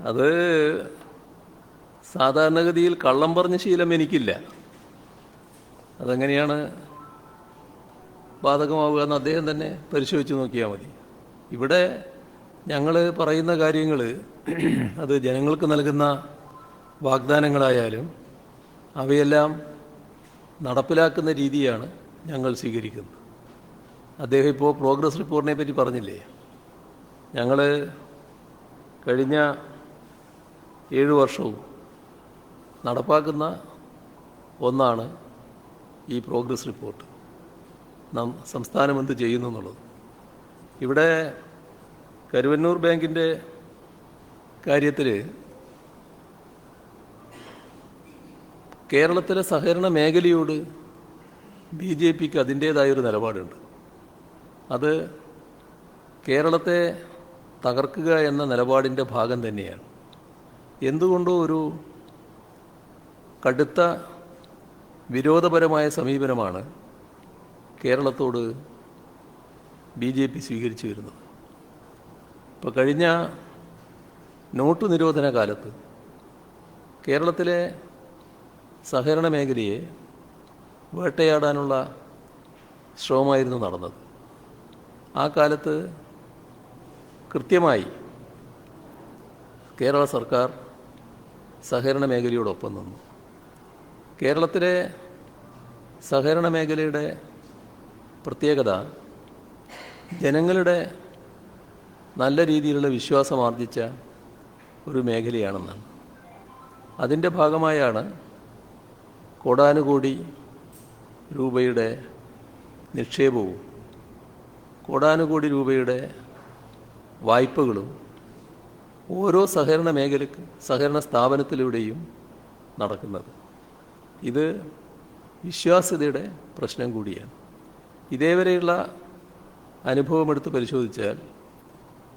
അത് സാധാരണഗതിയിൽ കള്ളം പറഞ്ഞ ശീലം എനിക്കില്ല. അതെങ്ങനെയാണ് ബാധകമാവുക എന്ന് അദ്ദേഹം തന്നെ പരിശോധിച്ച് നോക്കിയാൽ മതി. ഇവിടെ ഞങ്ങൾ പറയുന്ന കാര്യങ്ങൾ അത് ജനങ്ങൾക്ക് നൽകുന്ന വാഗ്ദാനങ്ങളായാലും അവയെല്ലാം നടപ്പിലാക്കുന്ന രീതിയാണ് ഞങ്ങൾ സ്വീകരിക്കുന്നത്. അദ്ദേഹം ഇപ്പോൾ പ്രോഗ്രസ് റിപ്പോർട്ടിനെ പറ്റി പറഞ്ഞില്ലേ? ഞങ്ങൾ കഴിഞ്ഞ 7 വർഷവും നടപ്പാക്കുന്ന ഒന്നാണ് ഈ പ്രോഗ്രസ് റിപ്പോർട്ട്. സംസ്ഥാനം എന്ത് ചെയ്യുന്നു എന്നുള്ളത്. ഇവിടെ കരുവന്നൂർ ബാങ്കിൻ്റെ കാര്യത്തിൽ കേരളത്തിലെ സഹകരണ മേഖലയോട് BJPക്ക് അതിൻ്റേതായൊരു നിലപാടുണ്ട്. അത് കേരളത്തെ തകർക്കുക എന്ന നിലപാടിൻ്റെ ഭാഗം തന്നെയാണ്. എന്തുകൊണ്ടോ ഒരു കടുത്ത വിരോധപരമായ സമീപനമാണ് കേരളത്തോട് BJP സ്വീകരിച്ചു വരുന്നത്. ഇപ്പോൾ കഴിഞ്ഞ നോട്ട് നിരോധന കാലത്ത് കേരളത്തിലെ സഹകരണ മേഖലയെ വേട്ടയാടാനുള്ള ശ്രമമായിരുന്നു നടന്നത്. ആ കാലത്ത് കൃത്യമായി കേരള സർക്കാർ സഹകരണ മേഖലയോടൊപ്പം നിന്നു. കേരളത്തിലെ സഹകരണ മേഖലയുടെ പ്രത്യേകത ജനങ്ങളുടെ നല്ല രീതിയിലുള്ള വിശ്വാസം ആർജിച്ച ഒരു മേഖലയാണെന്നാണ്. അതിൻ്റെ ഭാഗമായാണ് കോടാനുകോടി രൂപയുടെ നിക്ഷേപവും കോടാനുകോടി രൂപയുടെ വായ്പകളും ഓരോ സഹകരണ സ്ഥാപനത്തിലൂടെയും നടക്കുന്നത്. ഇത് വിശ്വാസ്യതയുടെ പ്രശ്നം കൂടിയാണ്. ഇതേവരെയുള്ള അനുഭവമെടുത്ത് പരിശോധിച്ചാൽ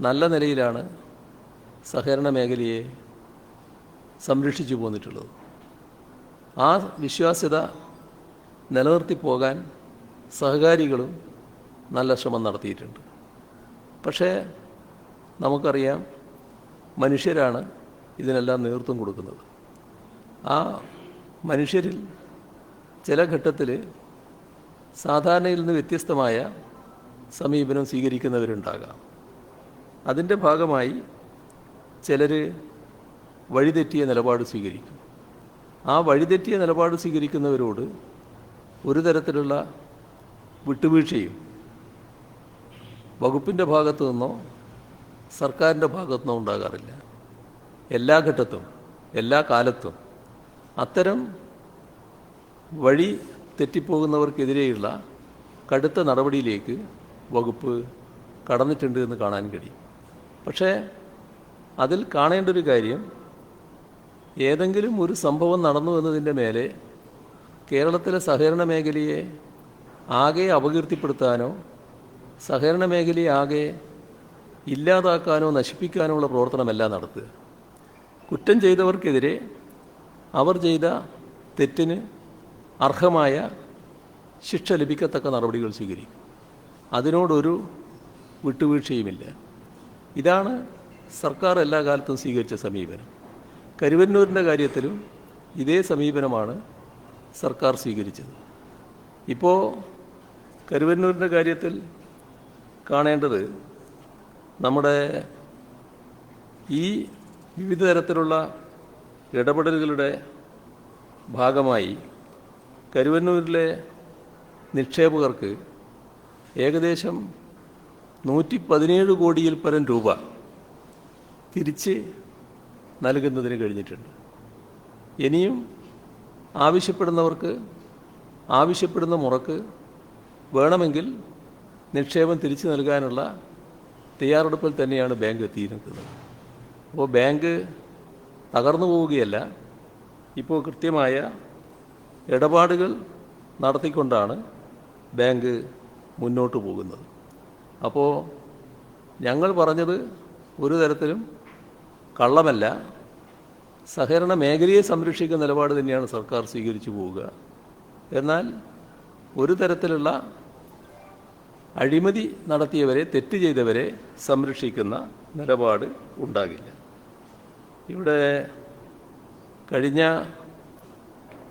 നല്ല നിലയിലാണ് സഹകരണ മേഖലയെ സംരക്ഷിച്ചു പോന്നിട്ടുള്ളത്. ആ വിശ്വാസ്യത നിലനിർത്തി പോകാൻ സഹകാരികളും നല്ല ശ്രമം നടത്തിയിട്ടുണ്ട്. പക്ഷേ നമുക്കറിയാം, മനുഷ്യരാണ് ഇതിനെല്ലാം നേതൃത്വം കൊടുക്കുന്നത്. ആ മനുഷ്യരിൽ ചില ഘട്ടത്തിൽ സാധാരണയിൽ നിന്ന് വ്യത്യസ്തമായ സമീപനം സ്വീകരിക്കുന്നവരുണ്ടാകാം. അതിൻ്റെ ഭാഗമായി ചിലർ വഴിതെറ്റിയ നിലപാട് സ്വീകരിക്കും. ആ വഴിതെറ്റിയ നിലപാട് സ്വീകരിക്കുന്നവരോട് ഒരു തരത്തിലുള്ള വിട്ടുവീഴ്ചയും വകുപ്പിൻ്റെ ഭാഗത്തു നിന്നോ സർക്കാരിൻ്റെ ഭാഗത്തു നിന്നോ ഉണ്ടാകാറില്ല. എല്ലാ ഘട്ടത്തും എല്ലാ കാലത്തും അത്തരം വഴി തെറ്റിപ്പോകുന്നവർക്കെതിരെയുള്ള കടുത്ത നടപടിയിലേക്ക് വകുപ്പ് കടന്നിട്ടുണ്ട് എന്ന് കാണാൻ കഴിയും. പക്ഷേ അതിൽ കാണേണ്ട ഒരു കാര്യം, ഏതെങ്കിലും ഒരു സംഭവം നടന്നു എന്നതിൻ്റെ മേലെ കേരളത്തിലെ സഹകരണ മേഖലയെ ആകെ അപകീർത്തിപ്പെടുത്താനോ സഹകരണ മേഖലയെ ആകെ ഇല്ലാതാക്കാനോ നശിപ്പിക്കാനോ ഉള്ള പ്രവർത്തനമല്ല നടത്തുക. കുറ്റം ചെയ്തവർക്കെതിരെ അവർ ചെയ്ത തെറ്റിന് അർഹമായ ശിക്ഷ ലഭിക്കത്തക്ക നടപടികൾ സ്വീകരിക്കും. അതിനോടൊരു വിട്ടുവീഴ്ചയുമില്ല. ഇതാണ് സർക്കാർ എല്ലാ കാലത്തും സ്വീകരിച്ച സമീപനം. കരുവന്നൂരിൻ്റെ കാര്യത്തിലും ഇതേ സമീപനമാണ് സർക്കാർ സ്വീകരിച്ചത്. ഇപ്പോൾ കരുവന്നൂരിൻ്റെ കാര്യത്തിൽ കാണേണ്ടത്, നമ്മുടെ ഈ വിവിധ തരത്തിലുള്ള ഇടപെടലുകളുടെ ഭാഗമായി കരുവന്നൂരിലെ നിക്ഷേപകർക്ക് ഏകദേശം 117 കോടിയിൽ പരം രൂപ തിരിച്ച് നൽകുന്നതിന് കഴിഞ്ഞിട്ടുണ്ട്. ഇനിയും ആവശ്യപ്പെടുന്നവർക്ക് ആവശ്യപ്പെടുന്ന മുറക്ക് വേണമെങ്കിൽ നിക്ഷേപം തിരിച്ചു നൽകാനുള്ള തയ്യാറെടുപ്പിൽ തന്നെയാണ് ബാങ്ക് എത്തിയിരിക്കുന്നത്. അപ്പോൾ ബാങ്ക് തകർന്നു പോവുകയല്ല, ഇപ്പോൾ കൃത്യമായ ഇടപാടുകൾ നടത്തിക്കൊണ്ടാണ് ബാങ്ക് മുന്നോട്ട് പോകുന്നത്. അപ്പോൾ ഞങ്ങൾ പറഞ്ഞത് ഒരു തരത്തിലും കള്ളമല്ല. സഹകരണ മേഖലയെ സംരക്ഷിക്കുന്ന നിലപാട് തന്നെയാണ് സർക്കാർ സ്വീകരിച്ചു പോവുക. എന്നാൽ ഒരു തരത്തിലുള്ള അഴിമതി നടത്തിയവരെ, തെറ്റ് ചെയ്തവരെ സംരക്ഷിക്കുന്ന നിലപാട് ഉണ്ടാകില്ല. ഇവിടെ കഴിഞ്ഞ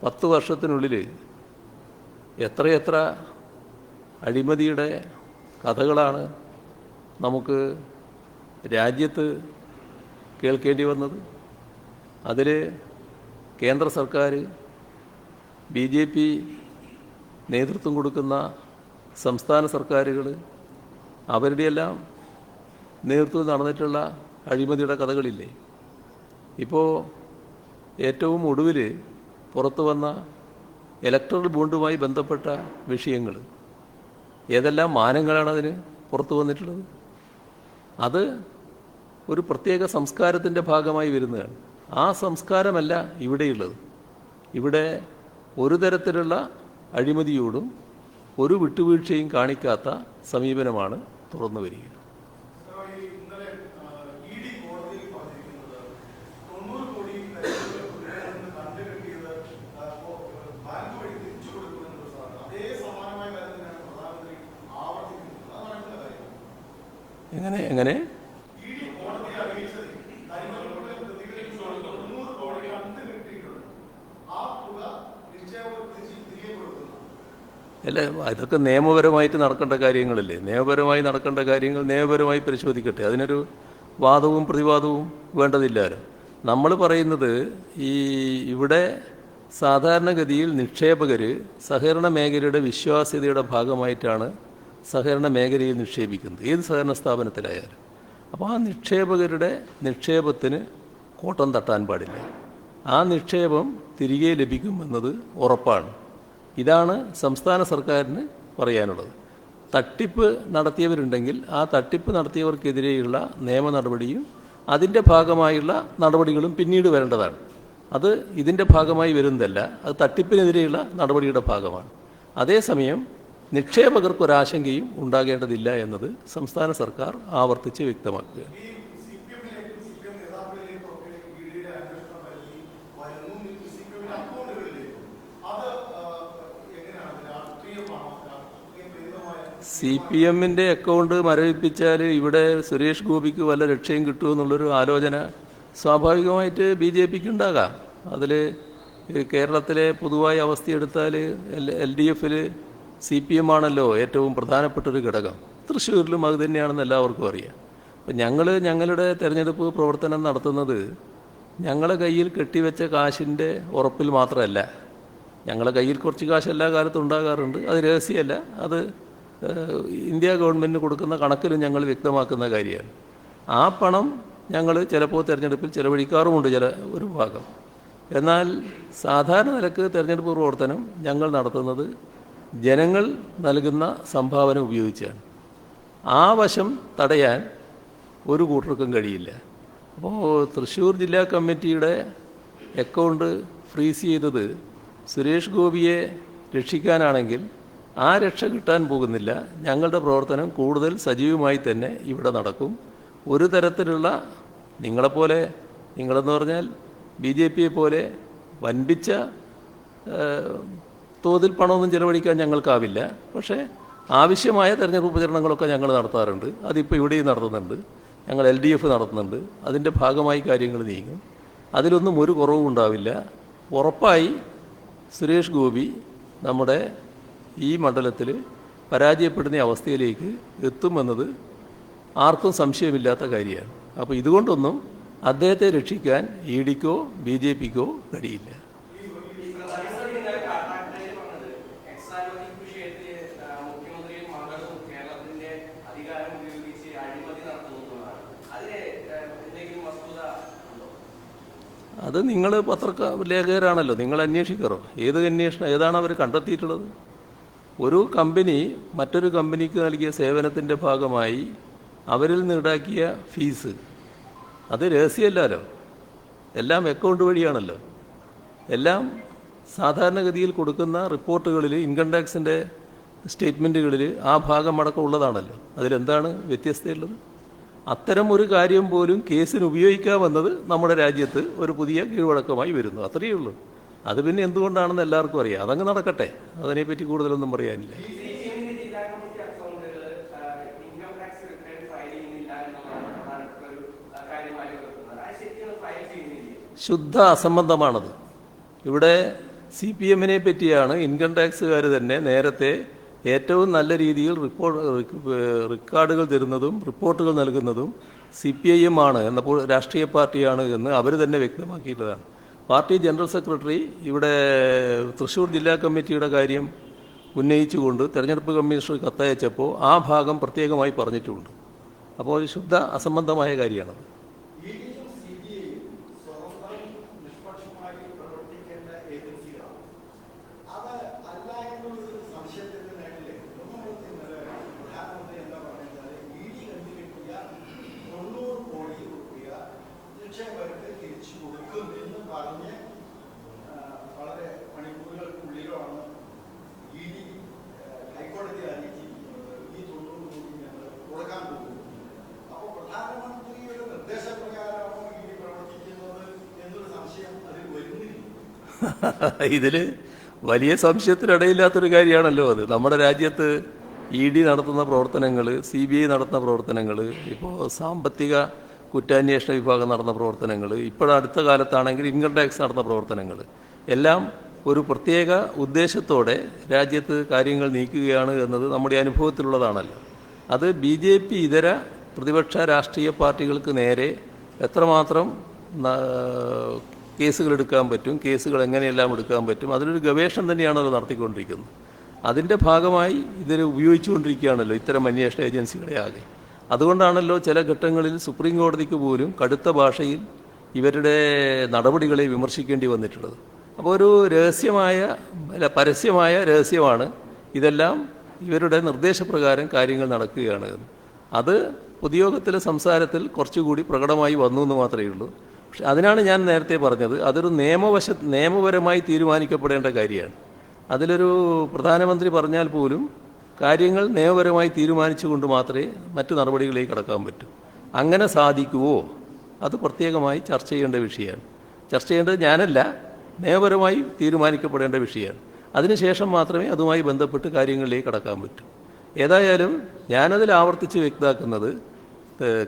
10 വർഷത്തിനുള്ളിൽ എത്രയെത്ര അഴിമതിയുടെ കഥകളാണ് നമുക്ക് രാജ്യത്ത് കേൾക്കേണ്ടി വന്നത്. അതിൽ കേന്ദ്ര സർക്കാർ, BJP നേതൃത്വം കൊടുക്കുന്ന സംസ്ഥാന സർക്കാരുകൾ, അവരുടെയെല്ലാം നേതൃത്വത്തിൽ നടന്നിട്ടുള്ള അഴിമതിയുടെ കഥകളില്ലേ. ഇപ്പോൾ ഏറ്റവും ഒടുവിൽ പുറത്തു വന്ന ഇലക്ട്രൽ ബോണ്ടുമായി ബന്ധപ്പെട്ട വിഷയങ്ങൾ, ഏതെല്ലാം മാനങ്ങളാണ് അതിന് പുറത്തു വന്നിട്ടുള്ളത്. അത് ഒരു പ്രത്യേക സംസ്കാരത്തിൻ്റെ ഭാഗമായി വരുന്നതാണ്. ആ സംസ്കാരമല്ല ഇവിടെയുള്ളത്. ഇവിടെ ഒരു തരത്തിലുള്ള അഴിമതിയോടും ഒരു വിട്ടുവീഴ്ചയും കാണിക്കാത്ത സമീപനമാണ് തുറന്നു വരിക. എങ്ങനെ അല്ല, ഇതൊക്കെ നിയമപരമായിട്ട് നടക്കേണ്ട കാര്യങ്ങളല്ലേ. നിയമപരമായി നടക്കേണ്ട കാര്യങ്ങൾ നിയമപരമായി പരിശോധിക്കട്ടെ. അതിനൊരു വാദവും പ്രതിവാദവും വേണ്ടതില്ലല്ലോ. നമ്മൾ പറയുന്നത് ഇവിടെ സാധാരണഗതിയിൽ നിക്ഷേപകർ സഹകരണ മേഖലയുടെ വിശ്വാസ്യതയുടെ ഭാഗമായിട്ടാണ് സഹകരണ മേഖലയിൽ നിക്ഷേപിക്കുന്നത്, ഏത് സഹകരണ സ്ഥാപനത്തിലായാലും. അപ്പോൾ ആ നിക്ഷേപകരുടെ നിക്ഷേപത്തിന് കോട്ടം തട്ടാൻ പാടില്ല. ആ നിക്ഷേപം തിരികെ ലഭിക്കുമെന്നത് ഉറപ്പാണ്. ഇതാണ് സംസ്ഥാന സർക്കാരിന് പറയാനുള്ളത്. തട്ടിപ്പ് നടത്തിയവരുണ്ടെങ്കിൽ ആ തട്ടിപ്പ് നടത്തിയവർക്കെതിരെയുള്ള നിയമ നടപടിയും അതിൻ്റെ ഭാഗമായുള്ള നടപടികളും പിന്നീട് വരേണ്ടതാണ്. അത് ഇതിൻ്റെ ഭാഗമായി വരുന്നതല്ല, അത് തട്ടിപ്പിനെതിരെയുള്ള നടപടിയുടെ ഭാഗമാണ്. അതേസമയം നിക്ഷേപകർക്കൊരാശങ്കയും ഉണ്ടാകേണ്ടതില്ല എന്നത് സംസ്ഥാന സർക്കാർ ആവർത്തിച്ച് വ്യക്തമാക്കുകയാണ്. CPMൻ്റെ അക്കൗണ്ട് മരവിപ്പിച്ചാൽ ഇവിടെ സുരേഷ് ഗോപിക്ക് വല്ല രക്ഷയും കിട്ടുമെന്നുള്ളൊരു ആലോചന സ്വാഭാവികമായിട്ട് BJPക്ക് ഉണ്ടാകാം. അതിൽ കേരളത്തിലെ പൊതുവായ അവസ്ഥയെടുത്താൽ LDFൽ CPM ആണല്ലോ ഏറ്റവും പ്രധാനപ്പെട്ടൊരു ഘടകം. തൃശ്ശൂരിലും അത് തന്നെയാണെന്ന് എല്ലാവർക്കും അറിയാം. അപ്പം ഞങ്ങളുടെ തെരഞ്ഞെടുപ്പ് പ്രവർത്തനം നടത്തുന്നത് ഞങ്ങളെ കയ്യിൽ കെട്ടിവെച്ച കാശിൻ്റെ ഉറപ്പിൽ മാത്രമല്ല. ഞങ്ങളുടെ കയ്യിൽ കുറച്ച് കാശ് എല്ലാ കാലത്തും ഉണ്ടാകാറുണ്ട്, അത് രഹസ്യമല്ല. അത് ഇന്ത്യ ഗവൺമെൻറ്റിന് കൊടുക്കുന്ന കണക്കിലും ഞങ്ങൾ വ്യക്തമാക്കുന്ന കാര്യമാണ്. ആ പണം ഞങ്ങൾ ചിലപ്പോൾ തിരഞ്ഞെടുപ്പിൽ ചിലവഴിക്കാറുമുണ്ട്, ഒരു ഭാഗം. എന്നാൽ സാധാരണ നിലക്ക് തിരഞ്ഞെടുപ്പ് പ്രവർത്തനം ഞങ്ങൾ നടത്തുന്നത് ജനങ്ങൾ നൽകുന്ന സംഭാവന ഉപയോഗിച്ചാണ്. ആ വശം തടയാൻ ഒരു കൂട്ടർക്കും കഴിയില്ല. അപ്പോൾ തൃശ്ശൂർ ജില്ലാ കമ്മിറ്റിയുടെ അക്കൗണ്ട് ഫ്രീസ് ചെയ്തത് സുരേഷ് ഗോപിയെ രക്ഷിക്കാനാണെങ്കിൽ ആ രക്ഷ കിട്ടാൻ പോകുന്നില്ല. ഞങ്ങളുടെ പ്രവർത്തനം കൂടുതൽ സജീവമായി തന്നെ ഇവിടെ നടക്കും. ഒരു തരത്തിലുള്ള നിങ്ങളെന്ന് പറഞ്ഞാൽ BJPയെ പോലെ വൻപിച്ച തോതിൽ പണമൊന്നും ചെലവഴിക്കാൻ ഞങ്ങൾക്കാവില്ല. പക്ഷേ ആവശ്യമായ തെരഞ്ഞെടുപ്പ് പ്രചരണങ്ങളൊക്കെ ഞങ്ങൾ നടത്താറുണ്ട്. അതിപ്പോൾ ഇവിടെയും നടത്തുന്നുണ്ട്. ഞങ്ങൾ LDF നടത്തുന്നുണ്ട്. അതിൻ്റെ ഭാഗമായി കാര്യങ്ങൾ നീങ്ങും. അതിലൊന്നും ഒരു കുറവും ഉണ്ടാവില്ല. ഉറപ്പായി സുരേഷ് ഗോപി നമ്മുടെ ഈ മണ്ഡലത്തിൽ പരാജയപ്പെടുന്ന അവസ്ഥയിലേക്ക് എത്തുമെന്നത് ആർക്കും സംശയമില്ലാത്ത കാര്യമാണ്. അപ്പോൾ ഇതുകൊണ്ടൊന്നും അദ്ദേഹത്തെ രക്ഷിക്കാൻ EDക്കോ BJPക്കോ കഴിയില്ല. അത് നിങ്ങൾ പത്രലേഖകരാണല്ലോ, നിങ്ങൾ അന്വേഷിക്കാറോ? ഏതാണ് അവർ കണ്ടെത്തിയിട്ടുള്ളത്? ഒരു കമ്പനി മറ്റൊരു കമ്പനിക്ക് നൽകിയ സേവനത്തിൻ്റെ ഭാഗമായി അവരിൽ നിന്ന് ഈടാക്കിയ ഫീസ് അത് രഹസ്യമല്ലല്ലോ, എല്ലാം അക്കൗണ്ട് വഴിയാണല്ലോ. എല്ലാം സാധാരണഗതിയിൽ കൊടുക്കുന്ന റിപ്പോർട്ടുകളിൽ, ഇൻകം ടാക്സിൻ്റെ സ്റ്റേറ്റ്മെൻറ്റുകളിൽ ആ ഭാഗം അടക്കം ഉള്ളതാണല്ലോ. അതിലെന്താണ് വ്യത്യസ്തയുള്ളത്? അത്തരം ഒരു കാര്യം പോലും കേസിന് ഉപയോഗിക്കാമെന്നത് നമ്മുടെ രാജ്യത്ത് ഒരു പുതിയ കീഴ്വഴക്കമായി വരുന്നു. അത്രയേ ഉള്ളൂ. അത് പിന്നെ എന്തുകൊണ്ടാണെന്ന് എല്ലാവർക്കും അറിയാം. അതങ്ങ് നടക്കട്ടെ, അതിനെപ്പറ്റി കൂടുതലൊന്നും പറയാനില്ല. ശുദ്ധ അസംബന്ധമാണത്. ഇവിടെ CPM-നെ പറ്റിയാണ് ഇൻകം ടാക്സുകാർ തന്നെ നേരത്തെ ഏറ്റവും നല്ല രീതിയിൽ റെക്കോർഡുകൾ തരുന്നതും റിപ്പോർട്ടുകൾ നൽകുന്നതും CPIM ആണ് എന്നപ്പോൾ രാഷ്ട്രീയ പാർട്ടിയാണ് എന്ന് അവർ തന്നെ വ്യക്തമാക്കിയിട്ടതാണ്. പാർട്ടി ജനറൽ സെക്രട്ടറി ഇവിടെ തൃശ്ശൂർ ജില്ലാ കമ്മിറ്റിയുടെ കാര്യം ഉന്നയിച്ചുകൊണ്ട് തെരഞ്ഞെടുപ്പ് കമ്മീഷണർ കത്തയച്ചപ്പോൾ ആ ഭാഗം പ്രത്യേകമായി പറഞ്ഞിട്ടുണ്ട്. അപ്പോൾ ഒരു ശുദ്ധ അസംബന്ധമായ കാര്യമാണത്. ഇതിൽ വലിയ സംശയത്തിനിടയില്ലാത്തൊരു കാര്യമാണല്ലോ അത്. നമ്മുടെ രാജ്യത്ത് ED നടത്തുന്ന പ്രവർത്തനങ്ങൾ, CBI നടത്തുന്ന പ്രവർത്തനങ്ങൾ, ഇപ്പോൾ സാമ്പത്തിക കുറ്റാന്വേഷണ വിഭാഗം നടത്തുന്ന പ്രവർത്തനങ്ങൾ, ഇപ്പോഴടുത്ത കാലത്താണെങ്കിൽ ഇൻകം ടാക്സ് നടത്തുന്ന പ്രവർത്തനങ്ങൾ എല്ലാം ഒരു പ്രത്യേക ഉദ്ദേശത്തോടെ രാജ്യത്ത് കാര്യങ്ങൾ നീക്കുകയാണ് എന്നത് നമ്മുടെ അനുഭവത്തിലുള്ളതാണല്ലോ. അത് BJP ഇതര പ്രതിപക്ഷ രാഷ്ട്രീയ പാർട്ടികൾക്ക് നേരെ എത്രമാത്രം കേസുകൾ എടുക്കാൻ പറ്റും, കേസുകൾ എങ്ങനെയെല്ലാം എടുക്കാൻ പറ്റും, അതിലൊരു ഗവേഷണം തന്നെയാണ് അത് നടത്തിക്കൊണ്ടിരിക്കുന്നത്. അതിൻ്റെ ഭാഗമായി ഇതിൽ ഉപയോഗിച്ചുകൊണ്ടിരിക്കുകയാണല്ലോ ഇത്തരം അന്വേഷണ ഏജൻസികളെ ആകെ. അതുകൊണ്ടാണല്ലോ ചില ഘട്ടങ്ങളിൽ സുപ്രീം കോടതിക്ക് പോലും കടുത്ത ഭാഷയിൽ ഇവരുടെ നടപടികളെ വിമർശിക്കേണ്ടി വന്നിട്ടുള്ളത്. അപ്പോൾ ഒരു പരസ്യമായ രഹസ്യമാണ് ഇതെല്ലാം ഇവരുടെ നിർദ്ദേശപ്രകാരം കാര്യങ്ങൾ നടക്കുകയാണ്. അത് പൊതുയോഗത്തിലെ സംസാരത്തിൽ കുറച്ചുകൂടി പ്രകടമായി വന്നു എന്ന് മാത്രമേ ഉള്ളൂ. പക്ഷെ അതിനാണ് ഞാൻ നേരത്തെ പറഞ്ഞത്, അതൊരു നിയമപരമായി തീരുമാനിക്കപ്പെടേണ്ട കാര്യമാണ്. അതിലൊരു പ്രധാനമന്ത്രി പറഞ്ഞാൽ പോലും കാര്യങ്ങൾ നിയമപരമായി തീരുമാനിച്ചുകൊണ്ട് മാത്രമേ മറ്റു നടപടികളിലേക്ക് കടക്കാൻ പറ്റൂ. അങ്ങനെ സാധിക്കുമോ, അത് പ്രത്യേകമായി ചർച്ച ചെയ്യേണ്ട വിഷയമാണ്. ചർച്ച ചെയ്യേണ്ടത് ഞാനല്ല, നിയമപരമായി തീരുമാനിക്കപ്പെടേണ്ട വിഷയമാണ്. അതിനുശേഷം മാത്രമേ അതുമായി ബന്ധപ്പെട്ട് കാര്യങ്ങളിലേക്ക് കടക്കാൻ പറ്റൂ. ഏതായാലും ഞാനതിൽ ആവർത്തിച്ച് വ്യക്തമാക്കുന്നത്,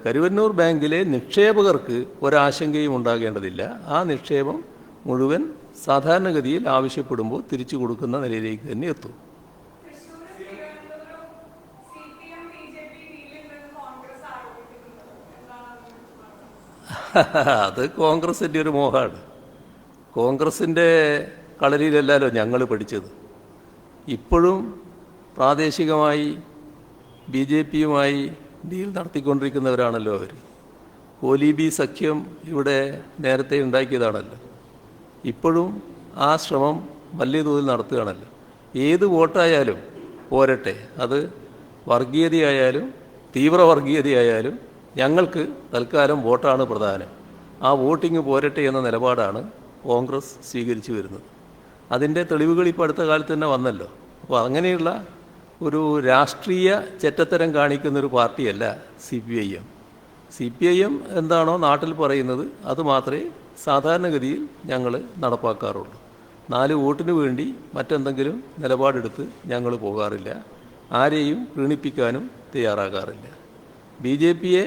കരുവന്നൂർ ബാങ്കിലെ നിക്ഷേപകർക്ക് ഒരാശങ്കയും ഉണ്ടാകേണ്ടതില്ല. ആ നിക്ഷേപം മുഴുവൻ സാധാരണഗതിയിൽ ആവശ്യപ്പെടുമ്പോൾ തിരിച്ചു കൊടുക്കുന്ന നിലയിലേക്ക് തന്നെ എത്തും. അത് കോൺഗ്രസിൻ്റെ ഒരു മോഹമാണ്. കോൺഗ്രസിൻ്റെ കളരിയിലല്ലല്ലോ ഞങ്ങൾ പഠിച്ചത്. ഇപ്പോഴും പ്രാദേശികമായി BJP-യുമായി ഡീൽ നടത്തിക്കൊണ്ടിരിക്കുന്നവരാണല്ലോ അവർ. കോലീബി സഖ്യം ഇവിടെ നേരത്തെ ഉണ്ടാക്കിയതാണല്ലോ. ഇപ്പോഴും ആ ശ്രമം വലിയ തോതിൽ നടത്തുകയാണല്ലോ. ഏത് വോട്ടായാലും പോരട്ടെ, അത് വർഗീയതയായാലും തീവ്രവർഗീയതയായാലും ഞങ്ങൾക്ക് തൽക്കാലം വോട്ടാണ് പ്രധാനം. ആ വോട്ടിങ് പോരട്ടെ എന്ന നിലപാടാണ് കോൺഗ്രസ് സ്വീകരിച്ചു വരുന്നത്. അതിൻ്റെ തെളിവുകൾ ഇപ്പോൾ അടുത്ത കാലത്ത് തന്നെ വന്നല്ലോ. അപ്പോൾ അങ്ങനെയുള്ള ഒരു രാഷ്ട്രീയ ചെറ്റത്തരം കാണിക്കുന്നൊരു പാർട്ടിയല്ല CPIM. CPIM എന്താണോ നാട്ടിൽ പറയുന്നത് അത് മാത്രമേ സാധാരണഗതിയിൽ ഞങ്ങൾ നടപ്പാക്കാറുള്ളൂ. 4 വോട്ടിന് വേണ്ടി മറ്റെന്തെങ്കിലും നിലപാടെടുത്ത് ഞങ്ങൾ പോകാറില്ല. ആരെയും പ്രീണിപ്പിക്കാനും തയ്യാറാകാറില്ല. BJP-യെ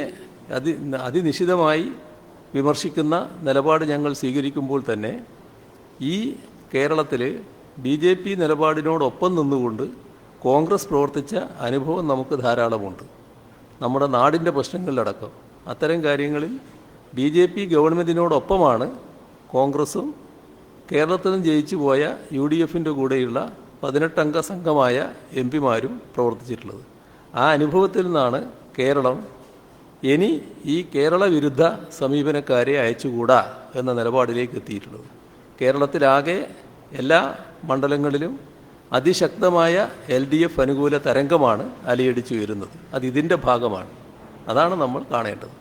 അതിനിശിതമായി വിമർശിക്കുന്ന നിലപാട് ഞങ്ങൾ സ്വീകരിക്കുമ്പോൾ തന്നെ ഈ കേരളത്തിൽ BJP നിലപാടിനോടൊപ്പം നിന്നുകൊണ്ട് കോൺഗ്രസ് പ്രവർത്തിച്ച അനുഭവം നമുക്ക് ധാരാളമുണ്ട്. നമ്മുടെ നാടിൻ്റെ പ്രശ്നങ്ങളിലടക്കം അത്തരം കാര്യങ്ങളിൽ BJP ഗവൺമെൻറ്റിനോടൊപ്പമാണ് കോൺഗ്രസും കേരളത്തിലും ജയിച്ചു പോയ UDF-ൻ്റെ കൂടെയുള്ള 18-അംഗ സംഘമായ MP-മാരും പ്രവർത്തിച്ചിട്ടുള്ളത്. ആ അനുഭവത്തിൽ നിന്നാണ് കേരളം ഇനി ഈ കേരള വിരുദ്ധ സമീപനക്കാരെ അയച്ചുകൂടാ എന്ന നിലപാടിലേക്ക് എത്തിയിട്ടുള്ളത്. കേരളത്തിലാകെ എല്ലാ മണ്ഡലങ്ങളിലും അതിശക്തമായ LDF അനുകൂല തരംഗമാണ് അലയടിച്ചു വരുന്നത്. അത് ഇതിൻ്റെ ഭാഗമാണ്. അതാണ് നമ്മൾ കാണേണ്ടത്.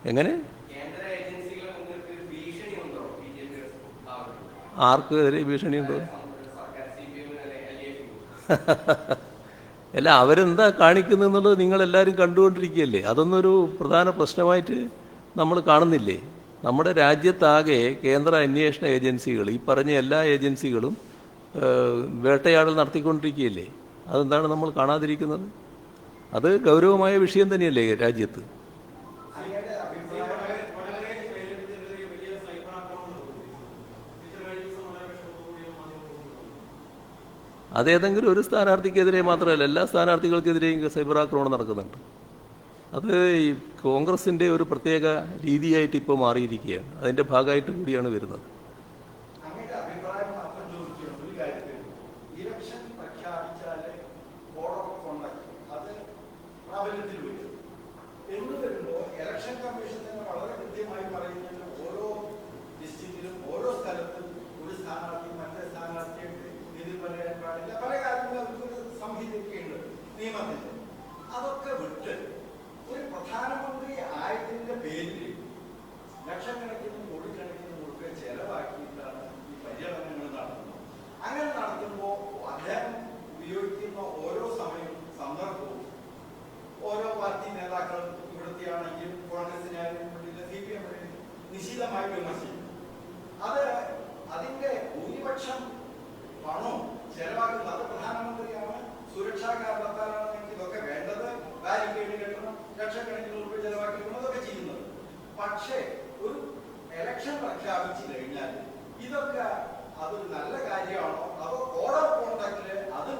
എങ്ങനെ? ആർക്കെതിരെ ഭീഷണിയുണ്ടോ? അല്ല, അവരെന്താ കാണിക്കുന്നതെന്നുള്ളത് നിങ്ങളെല്ലാവരും കണ്ടുകൊണ്ടിരിക്കുകയല്ലേ. അതൊന്നൊരു പ്രധാന പ്രശ്നമായിട്ട് നമ്മൾ കാണുന്നില്ലേ? നമ്മുടെ രാജ്യത്താകെ കേന്ദ്ര അന്വേഷണ ഏജൻസികൾ, ഈ പറഞ്ഞ എല്ലാ ഏജൻസികളും വേട്ടയാടൽ നടത്തിക്കൊണ്ടിരിക്കുകയല്ലേ. അതെന്താണ് നമ്മൾ കാണാതിരിക്കുന്നത്? അത് ഗൗരവമായ വിഷയം തന്നെയല്ലേ രാജ്യത്ത്. അതേതെങ്കിലും ഒരു സ്ഥാനാർത്ഥിക്കെതിരെ മാത്രമല്ല, എല്ലാ സ്ഥാനാർത്ഥികൾക്കെതിരെയും സൈബർ ആക്രമണം നടക്കുന്നുണ്ട്. അത് ഈ കോൺഗ്രസിൻ്റെ ഒരു പ്രത്യേക രീതിയായിട്ട് ഇപ്പോൾ മാറിയിരിക്കുകയാണ്. അതിൻ്റെ ഭാഗമായിട്ട് കൂടിയാണ് വരുന്നത്. അതൊക്കെ വിട്ട് ഒരു പ്രധാനമന്ത്രി ആയതിന്റെ പേരിൽ ലക്ഷക്കണക്കിന് കോടിക്കണക്കിന് രൂപ ചെലവാക്കിയിട്ടാണ് ഈ പര്യടനങ്ങൾ നടത്തുന്നത്. അങ്ങനെ നടത്തുമ്പോൾ അദ്ദേഹം ഉപയോഗിക്കുന്ന ഓരോ സമയവും സന്ദർഭവും ഓരോ പാർട്ടി നേതാക്കളും ഇവിടുത്തെ ആണെങ്കിൽ കോൺഗ്രസിനായാലും CPM നിശിതമായി വിമർശിക്കും. അതിന്റെ ഭൂരിപക്ഷം പണവും ചെലവാക്കുന്നത് അത് പ്രധാനമന്ത്രിയാണ്. സുരക്ഷാ കാരണത്താലാണെങ്കിൽ ഇതൊക്കെ വേണ്ടത്, ബാരിക്കേഡ് കെട്ടണം, ലക്ഷക്കണക്കിന് രൂപ ചെലവാക്കിക്കണം, അതൊക്കെ ചെയ്യുന്നത്. പക്ഷേ ഒരു എലക്ഷൻ പ്രഖ്യാപിച്ചു കഴിഞ്ഞാൽ ഇതൊക്കെ അതൊരു നല്ല കാര്യമാണോ അതോ കോഡ് ഓഫ് കോണ്ടക്റ്റില് അത്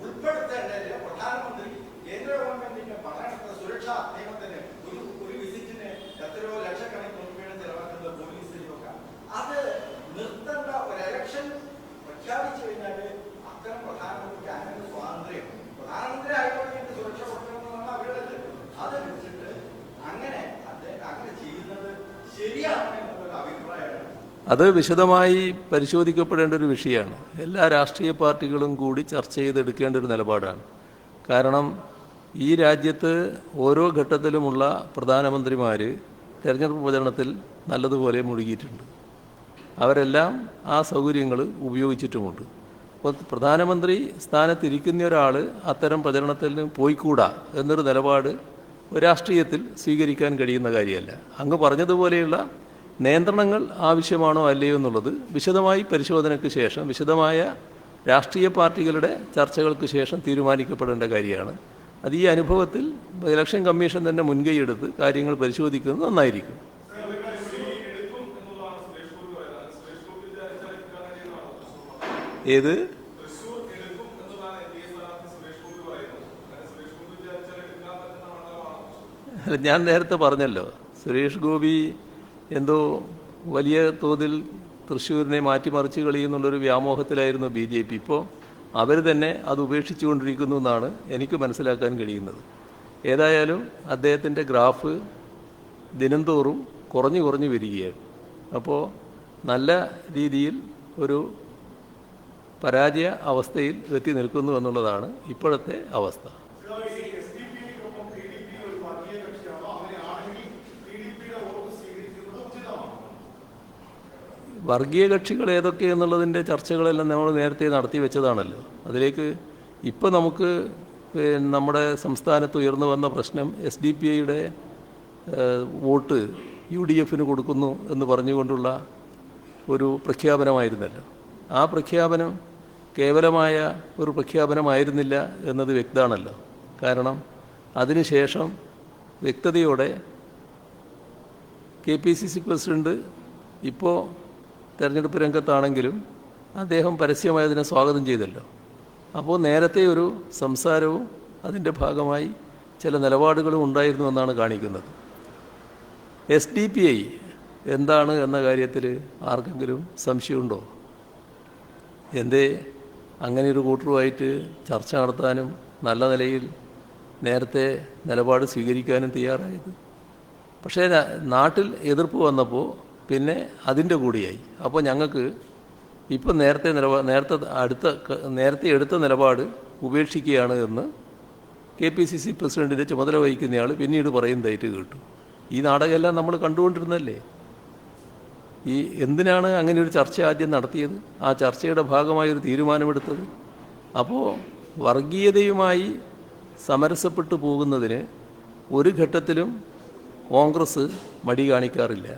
ഉൾപ്പെടുത്തേണ്ടതില്ല? പ്രധാനമന്ത്രി കേന്ദ്ര ഗവൺമെന്റിന്റെ പണമെടുത്ത സുരക്ഷാ നിയമത്തിന് ഒരു വിസിറ്റിന് എത്രയോ ലക്ഷക്കണക്കിന് രൂപയാണ് ചെലവാക്കുന്നത് പോലീസിനൊക്കെ. അത് നിർത്തേണ്ട. ഒരു എലക്ഷൻ പ്രഖ്യാപിച്ചു കഴിഞ്ഞാൽ അത്തരം പ്രധാനമന്ത്രിക്ക് അങ്ങനെ സ്വാതന്ത്ര്യം, പ്രധാനമന്ത്രി ആയിക്കോട്ടെ സുരക്ഷ കൊടുക്കണമെന്നാണ് അവരുടെ അത് വെച്ചിട്ട് അങ്ങനെ ചെയ്യുന്നത് ശരിയാണ് എന്നുള്ളൊരു അഭിപ്രായമാണ്. അത് വിശദമായി പരിശോധിക്കപ്പെടേണ്ട ഒരു വിഷയമാണ്. എല്ലാ രാഷ്ട്രീയ പാർട്ടികളും കൂടി ചർച്ച ചെയ്തെടുക്കേണ്ട ഒരു നിലപാടാണ്. കാരണം ഈ രാജ്യത്ത് ഓരോ ഘട്ടത്തിലുമുള്ള പ്രധാനമന്ത്രിമാർ തെരഞ്ഞെടുപ്പ് പ്രചരണത്തിൽ നല്ലതുപോലെ മുഴുകിയിട്ടുണ്ട്. അവരെല്ലാം ആ സൗകര്യങ്ങൾ ഉപയോഗിച്ചിട്ടുമുണ്ട്. അപ്പോൾ പ്രധാനമന്ത്രി സ്ഥാനത്തിരിക്കുന്ന ഒരാൾ അത്തരം പ്രചരണത്തിൽ പോയിക്കൂടാ എന്നൊരു നിലപാട് രാഷ്ട്രീയത്തിൽ സ്വീകരിക്കാൻ കഴിയുന്ന കാര്യമല്ല. അങ്ങ് പറഞ്ഞതുപോലെയുള്ള നിയന്ത്രണങ്ങൾ ആവശ്യമാണോ അല്ലയോ എന്നുള്ളത് വിശദമായി പരിശോധനയ്ക്ക് ശേഷം, വിശദമായ രാഷ്ട്രീയ പാർട്ടികളുടെ ചർച്ചകൾക്ക് ശേഷം തീരുമാനിക്കപ്പെടേണ്ട കാര്യമാണ്. അത് ഈ അനുഭവത്തിൽ ഇലക്ഷൻ കമ്മീഷൻ തന്നെ മുൻകൈയെടുത്ത് കാര്യങ്ങൾ പരിശോധിക്കുന്നത് നന്നായിരിക്കും. ഏത് ഞാൻ നേരത്തെ പറഞ്ഞല്ലോ, സുരേഷ് ഗോപി എന്തോ വലിയ തോതിൽ തൃശ്ശൂരിനെ മാറ്റിമറിച്ച് കളിയുന്നുള്ളൊരു വ്യാമോഹത്തിലായിരുന്നു BJP. ഇപ്പോൾ അവർ തന്നെ അത് ഉപേക്ഷിച്ചുകൊണ്ടിരിക്കുന്നു എന്നാണ് എനിക്ക് മനസ്സിലാക്കാൻ കഴിയുന്നത്. ഏതായാലും അദ്ദേഹത്തിൻ്റെ ഗ്രാഫ് ദിനംതോറും കുറഞ്ഞു വരികയാണ്. അപ്പോൾ നല്ല രീതിയിൽ ഒരു പരാജയ അവസ്ഥയിൽ എത്തി നിൽക്കുന്നു എന്നുള്ളതാണ് ഇപ്പോഴത്തെ അവസ്ഥ. വർഗീയ കക്ഷികൾ ഏതൊക്കെ എന്നുള്ളതിൻ്റെ ചർച്ചകളെല്ലാം നമ്മൾ നേരത്തെ നടത്തി വെച്ചതാണല്ലോ. അതിലേക്ക് ഇപ്പോൾ നമുക്ക് നമ്മുടെ സംസ്ഥാനത്ത് ഉയർന്നു വന്ന പ്രശ്നം SDPIയുടെ വോട്ട് UDFന് കൊടുക്കുന്നു എന്ന് പറഞ്ഞുകൊണ്ടുള്ള ഒരു പ്രഖ്യാപനമായിരുന്നല്ലോ. ആ പ്രഖ്യാപനം കേവലമായ ഒരു പ്രഖ്യാപനമായിരുന്നില്ല എന്നത് വ്യക്തമാണല്ലോ. കാരണം അതിനുശേഷം വ്യക്തതയോടെ KPCC പ്രസിഡന്റ് ഇപ്പോൾ തെരഞ്ഞെടുപ്പ് രംഗത്താണെങ്കിലും അദ്ദേഹം പരസ്യമായി അതിനെ സ്വാഗതം ചെയ്തല്ലോ. അപ്പോൾ നേരത്തെ ഒരു സംസാരവും അതിൻ്റെ ഭാഗമായി ചില നിലപാടുകളും ഉണ്ടായിരുന്നു എന്നാണ് കാണിക്കുന്നത്. SDPI എന്താണ് എന്ന കാര്യത്തിൽ ആർക്കെങ്കിലും സംശയമുണ്ടോ? എന്തേ അങ്ങനെയൊരു കൂട്ടറുമായിട്ട് ചർച്ച നടത്താനും നല്ല നിലയിൽ നേരത്തെ നിലപാട് സ്വീകരിക്കാനും തയ്യാറായത്? പക്ഷേ നാട്ടിൽ എതിർപ്പ് വന്നപ്പോൾ പിന്നെ അതിൻ്റെ കൂടിയായി. അപ്പോൾ ഞങ്ങൾക്ക് ഇപ്പം നേരത്തെ എടുത്ത നിലപാട് ഉപേക്ഷിക്കുകയാണ് എന്ന് KPCC പ്രസിഡന്റിൻ്റെ ചുമതല വഹിക്കുന്നയാൾ പിന്നീട് പറയുന്നതായിട്ട് കേട്ടു. ഈ നാടകമെല്ലാം നമ്മൾ കണ്ടുകൊണ്ടിരുന്നല്ലേ. ഈ എന്തിനാണ് അങ്ങനെ ഒരു ചർച്ച ആദ്യം നടത്തിയത്? ആ ചർച്ചയുടെ ഭാഗമായൊരു തീരുമാനമെടുത്തത്. അപ്പോൾ വർഗീയതയുമായി സമരസപ്പെട്ടു പോകുന്നതിന് ഒരു ഘട്ടത്തിലും കോൺഗ്രസ് മടി കാണിക്കാറില്ല.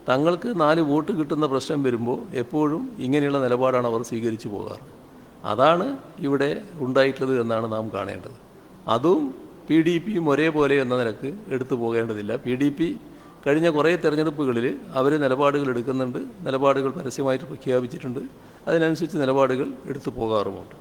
തങ്ങൾക്ക് 4 വോട്ട് കിട്ടുന്ന പ്രശ്നം വരുമ്പോൾ എപ്പോഴും ഇങ്ങനെയുള്ള നിലപാടാണ് അവർ സ്വീകരിച്ചു പോകാറ്. അതാണ് ഇവിടെ ഉണ്ടായിട്ടുള്ളത് എന്നാണ് നാം കാണേണ്ടത്. അതും PDPയും ഒരേപോലെ എന്ന നിലക്ക് എടുത്തു പോകേണ്ടതില്ല. PDP കഴിഞ്ഞ കുറേ തെരഞ്ഞെടുപ്പുകളിൽ അവർ നിലപാടുകൾ എടുക്കുന്നുണ്ട്, നിലപാടുകൾ പരസ്യമായിട്ട് പ്രഖ്യാപിച്ചിട്ടുണ്ട്, അതിനനുസരിച്ച് നിലപാടുകൾ എടുത്തു പോകാറുമുണ്ട്.